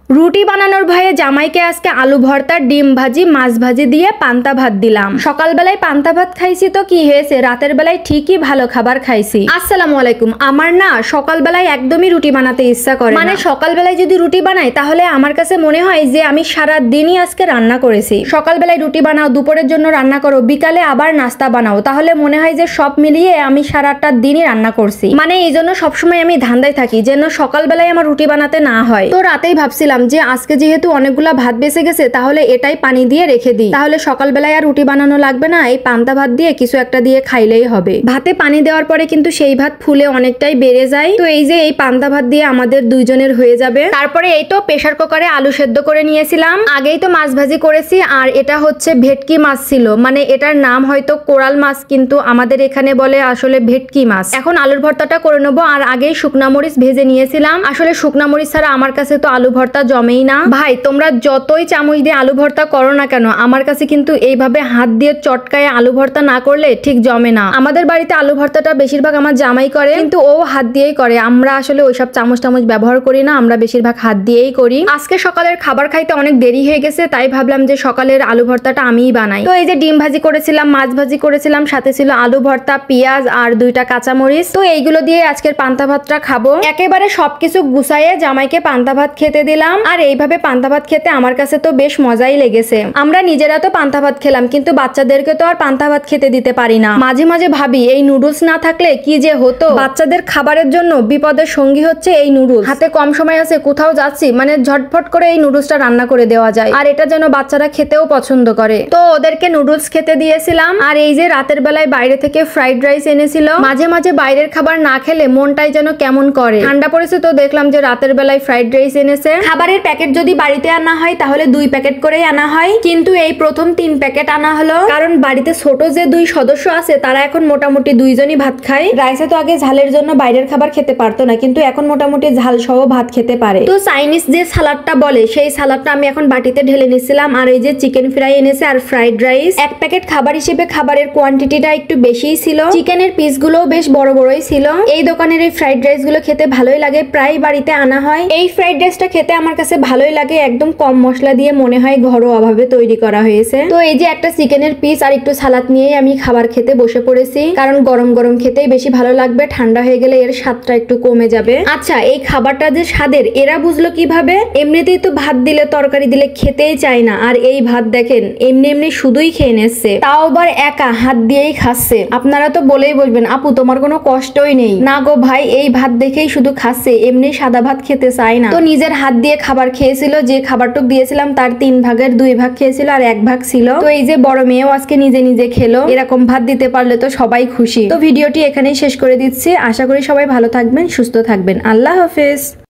রুটি বানানোর ভয়ে জামাইকে আজকে আলু ভর্তা, ডিম ভাজি, মাছ ভাজি দিয়ে পান্তা ভাত দিলাম। সকালবেলায় পান্তা ভাত খাইছি তো কি হয়েছে, রাতের বেলায় ঠিকই ভালো খাবার খাইছি। আসসালামু আলাইকুম। আমার না সকালবেলায় একদমই রুটি বানাতে ইচ্ছা করে, মানে সকালবেলায় যদি রুটি বানাই তাহলে আমার কাছে মনে হয় যে আমি সারা দিনই আজকে রান্না করেছি। সকালবেলায় রুটি বানাও, দুপুরের জন্য রান্না করো, বিকালে আবার নাস্তা বানাও, তাহলে মনে হয় যে সব মিলিয়ে আমি সারাটা দিনই রান্না করছি। মানে এই জন্য সবসময় আমি ধান্দায় থাকি যেন সকালবেলায় আমার রুটি বানাতে না হয়। তো রাতেই ভাবছিলাম যে আজকে যেহেতু অনেকগুলা ভাত বেঁচে গেছে তাহলে এটাই পানি দিয়ে রেখে দিই, তাহলে সকালবেলায় আর রুটি বানানো লাগবে না, এই পান্তা ভাত দিয়ে কিছু একটা দিয়ে খাইলেই হবে। ভাতে পানি দেওয়ার পরে কিন্তু সেই ভাত ফুলে অনেকটাই বেড়ে যায়। তো এই যে এই পান্তা ভাত দিয়ে আমাদের দুইজনের হয়ে যাবে। তারপরে এই তো প্রেসার কুকারে আলু সেদ্ধ করে নিয়েছিলাম। আগেই তো মাছ ভাজি করেছি, আর এটা হচ্ছে ভেটকি মাছ ছিল, মানে এটার নাম হয়তো কোরাল মাছ, কিন্তু আমাদের এখানে বলে আসলে ভেটকি মাছ। এখন আলুর ভর্তাটা করে নেবো, আর আগেই শুকনা মরিচ ভেজে নিয়েছিলাম। আসলে শুকনা মরিচ ছাড়া আমার কাছে তো আলু ভর্তা জমেই না। ভাই তোমরা যতই চামচ দিয়ে আলু ভর্তা করো না কেন, আমার কাছে কিন্তু এইভাবে হাত দিয়ে চটকায় আলু ভর্তা না করলে ঠিক জমে না। আমাদের বাড়িতে আলু ভর্তাটা বেশিরভাগ আমার জামাই করে, কিন্তু ও হাত দিয়েই করে। আমরা আসলে ওইসব চামচ টামচ ব্যবহার করি না, আমরা বেশিরভাগ হাত দিয়েই করি। আজকে সকালের খাবার খাইতে অনেক দেরি হয়ে গেছে, তাই ভাবলাম যে সকালের আলু ভর্তাটা আমিই বানাই। তো এই যে ডিম ভাজি করেছিলাম, মাছ ভাজি করেছিলাম, সাথে ছিল আলু ভর্তা, পেঁয়াজ আর 2টা কাঁচামরিচ। তো এইগুলো দিয়ে আজকের পান্তা ভাতটা খাবো। একেবারে সবকিছু গুছাইয়ে জামাইকে পান্তা ভাত খেতে দিলাম। আর এইভাবে পান্তা ভাত খেতে আমার কাছে তো বেশ মজাই লেগেছে। আমরা নিজেরা তো পান্তা ভাত খেলাম, কিন্তু বাচ্চাদেরকে তো আর পান্তা ভাত খেতে দিতে পারি না। মাঝে মাঝে ভাবি এই নুডলস না থাকলে কি যে হতো। বাচ্চাদের খাবারের জন্য বিপদের সঙ্গী হচ্ছে এই নুডলস। হাতে কম সময় আছে, কোথাও যাচ্ছি, মানে ঝটফট করে এই নুডলসটা রান্না করে দেওয়া যায়, আর এটা যেন বাচ্চারা খেতেও পছন্দ করে। তো ওদেরকে নুডলস খেতে দিয়েছিলাম। আর এই যে রাতের বেলায় বাইরে থেকে ফ্রাইড রাইস এনেছিল। মাঝে মাঝে বাইরের খাবার না খেলে মনটাই যেন কেমন করে। ঠান্ডা পড়েছে তো দেখলাম যে রাতের বেলায় ফ্রাইড রাইস এনেছে। খাবারের প্যাকেট যদি বাড়িতে আনা হয় তাহলে 2 প্যাকেট করেই আনা হয়, কিন্তু এই প্রথম 3 প্যাকেট আনা হলো, কারণ বাড়িতে ছোট যে 2 সদস্য আছে তারা এখন মোটামুটি 2 জনই ভাত খায়। রাইসে তো আগে ঝালের জন্য বাইরের খাবার খেতে পারতো না, কিন্তু এখন মোটামুটি ঝাল সহ ভাত খেতে পারে। তো চাইনিজ যে সালাডটা বলে সেই সালাডটা আমি এখন বাটিতে ঢেলে নিচ্ছিলাম। আর এই যে চিকেন ফ্রাই এনেছে আর ফ্রাইড রাইস। 1 প্যাকেট খাবার হিসেবে খাবারের কোয়ান্টিটিটা একটু বেশিই ছিল। চিকেনের পিসগুলো বেশ বড় বড়ই ছিল। এই দোকানের এই ফ্রাইড রাইস গুলো খেতে ভালোই লাগে, প্রায় বাড়িতে আনা হয়। এই ফ্রাইড রাইসটা খেতে আমার কাছে ভালোই লাগে, একদম কম মশলা দিয়ে মনে হয় ঘরোয়া ভাবে তৈরি করা হয়েছে। তো এই যে একটা চিকেনের পিস আর একটু সালাদ নিয়েই আমি খাবার খেতে বসে পড়েছি, কারণ গরম গরম খেতেই বেশি ভালো লাগবে, ঠান্ডা হয়ে গেলে এর স্বাদটা একটু কমে যাবে। আচ্ছা, এই খাবারটা যে স্বাদের এরা বুঝলো কিভাবে? এমনিতেই তো ভাত দিলে তরকারি দিলে খেতেই চায় না, আর এই ভাত দেখেন এমনি এমনি শুধুই খেয়ে নিচ্ছে, তাও আবার একা হাত দিয়েই খাচ্ছে। আপনারা তো বলেই বলবেন আপু তোমার কোনো কষ্টই নেই। না গো ভাই, এই ভাত দেখেই শুধু খাচ্ছে, এমনি সাদা ভাত খেতে চায় না। তো নিজের হাত দিয়ে খাবার খেয়েছিল, যে খাবারটুক দিয়েছিলাম তার 3 ভাগের 2 ভাগ খেয়েছিল আর 1 ভাগ ছিল। তো এই যে বড় মেয়েও আজকে নিজে নিজে খেলো। এরকম ভাত দিতে পারলে তো সবাই খুশি। তো ভিডিওটি এখানেই শেষ করে দিচ্ছি। আশা করি সবাই ভালো থাকবেন, সুস্থ থাকবেন। আল্লাহ হাফেজ।